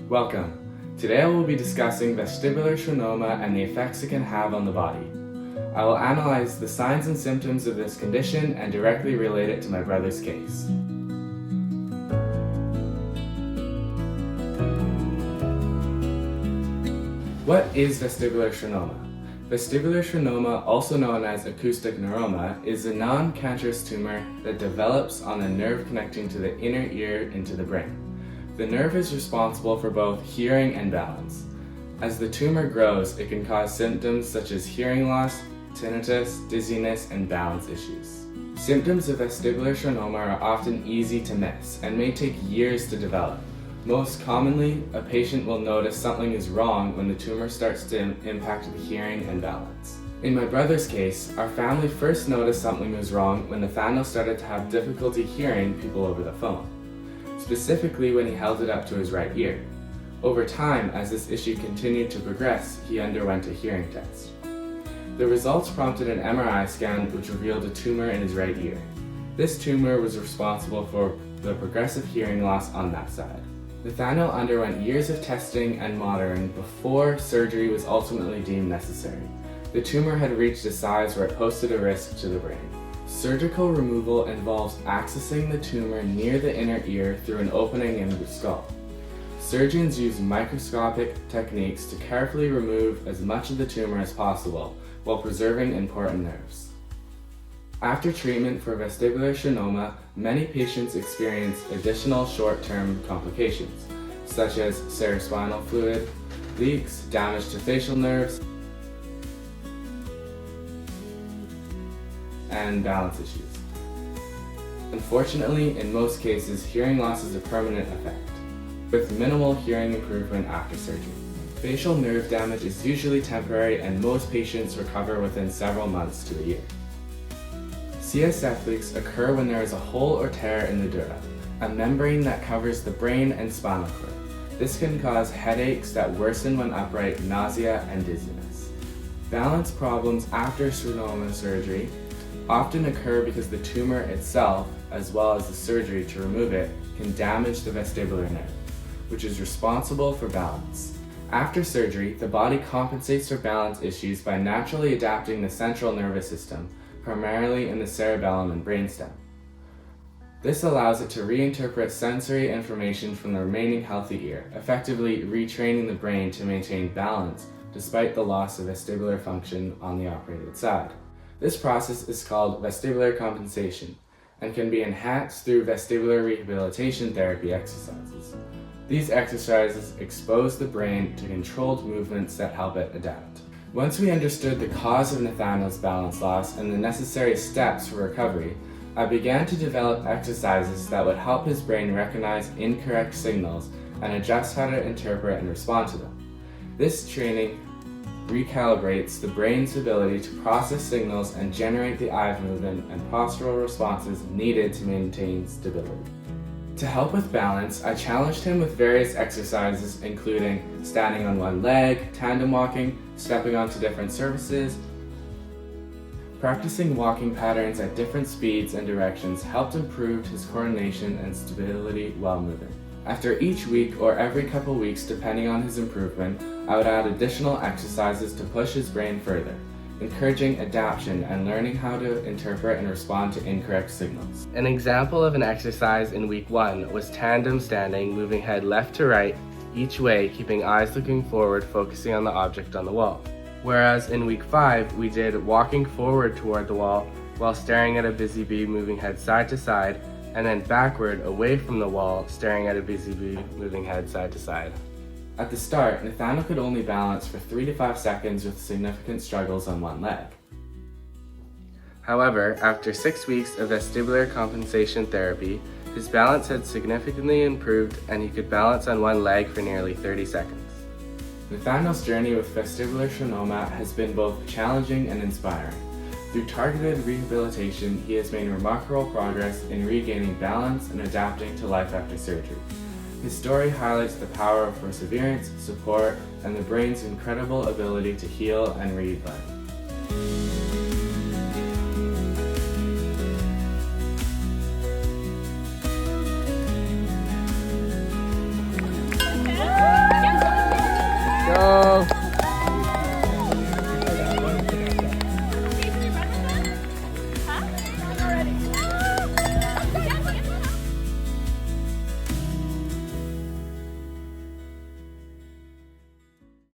Welcome. Today I will be discussing vestibular schwannoma and the effects it can have on the body. I will analyze the signs and symptoms of this condition and directly relate it to my brother's case. What is vestibular schwannoma? Vestibular schwannoma, also known as acoustic neuroma, is a non-cancerous tumor that develops on the nerve connecting to the inner ear into the brain. The nerve is responsible for both hearing and balance. As the tumor grows, it can cause symptoms such as hearing loss, tinnitus, dizziness, and balance issues. Symptoms of vestibular schwannoma are often easy to miss and may take years to develop. Most commonly, a patient will notice something is wrong when the tumor starts to impact the hearing and balance. In my brother's case, our family first noticed something was wrong when Nathaniel started to have difficulty hearing people over the phone, specifically when he held it up to his right ear. Over time, as this issue continued to progress, he underwent a hearing test. The results prompted an MRI scan which revealed a tumor in his right ear. This tumor was responsible for the progressive hearing loss on that side. Nathaniel underwent years of testing and monitoring before surgery was ultimately deemed necessary. The tumor had reached a size where it posed a risk to the brain. Surgical removal involves accessing the tumor near the inner ear through an opening in the skull. Surgeons use microscopic techniques to carefully remove as much of the tumor as possible while preserving important nerves. After treatment for vestibular schwannoma, many patients experience additional short-term complications, such as cerebrospinal fluid leaks, damage to facial nerves, and balance issues. Unfortunately, in most cases, hearing loss is a permanent effect, with minimal hearing improvement after surgery. Facial nerve damage is usually temporary, and most patients recover within several months to a year. CSF leaks occur when there is a hole or tear in the dura, a membrane that covers the brain and spinal cord. This can cause headaches that worsen when upright, nausea, and dizziness. Balance problems after schwannoma surgery often occur because the tumor itself, as well as the surgery to remove it, can damage the vestibular nerve, which is responsible for balance. After surgery, the body compensates for balance issues by naturally adapting the central nervous system, primarily in the cerebellum and brainstem. This allows it to reinterpret sensory information from the remaining healthy ear, effectively retraining the brain to maintain balance despite the loss of vestibular function on the operated side. This process is called vestibular compensation and can be enhanced through vestibular rehabilitation therapy exercises. These exercises expose the brain to controlled movements that help it adapt. Once we understood the cause of Nathaniel's balance loss and the necessary steps for recovery, I began to develop exercises that would help his brain recognize incorrect signals and adjust how to interpret and respond to them. This training recalibrates the brain's ability to process signals and generate the eye movement and postural responses needed to maintain stability. To help with balance, I challenged him with various exercises including standing on one leg, tandem walking, stepping onto different surfaces. Practicing walking patterns at different speeds and directions helped improve his coordination and stability while moving. After each week or every couple weeks, depending on his improvement, I would add additional exercises to push his brain further, encouraging adaptation and learning how to interpret and respond to incorrect signals. An example of an exercise in week 1 was tandem standing, moving head left to right, each way, keeping eyes looking forward, focusing on the object on the wall. Whereas in week 5, we did walking forward toward the wall while staring at a busy bee, moving head side to side, and then backward away from the wall, staring at a busy bee, moving head side to side. At the start, Nathaniel could only balance for 3 to 5 seconds with significant struggles on one leg. However, after 6 weeks of vestibular compensation therapy, his balance had significantly improved and he could balance on one leg for nearly 30 seconds. Nathaniel's journey with vestibular schwannoma has been both challenging and inspiring. Through targeted rehabilitation, he has made remarkable progress in regaining balance and adapting to life after surgery. His story highlights the power of perseverance, support, and the brain's incredible ability to heal and relearn.